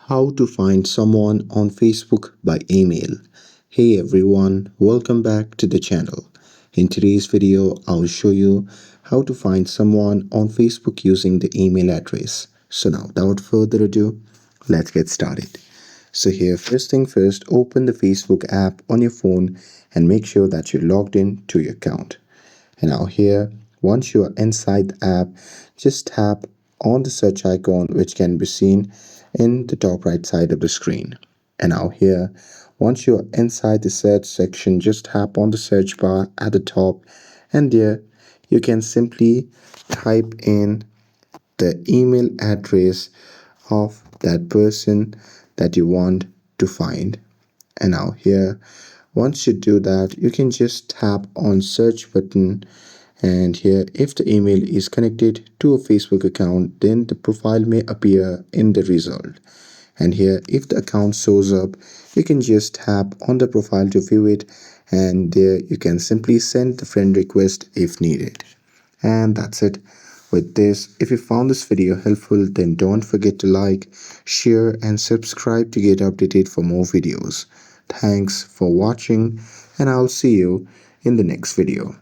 How to find someone on Facebook by email. Hey everyone, welcome back to the channel. In today's video, I'll show you how to find someone on Facebook using the email address. So now, without further ado, let's get started. So here, first thing first, open the Facebook app on your phone and make sure that you're logged in to your account. And now here, once you are inside the app, just tap on the search icon which can be seen in the top right side of the screen. And now here, once you are inside the search section, just tap on the search bar at the top, and there you can simply type in the email address of that person that you want to find. And now here, once you do that, you can just tap on search button, and here if the email is connected to a Facebook account, then the profile may appear in the result. And here if the account shows up, you can just tap on the profile to view it, and there you can simply send the friend request if needed. And that's it with this. If you found this video helpful, then don't forget to like, share and subscribe to get updated for more videos. Thanks for watching, and I'll see you in the next video.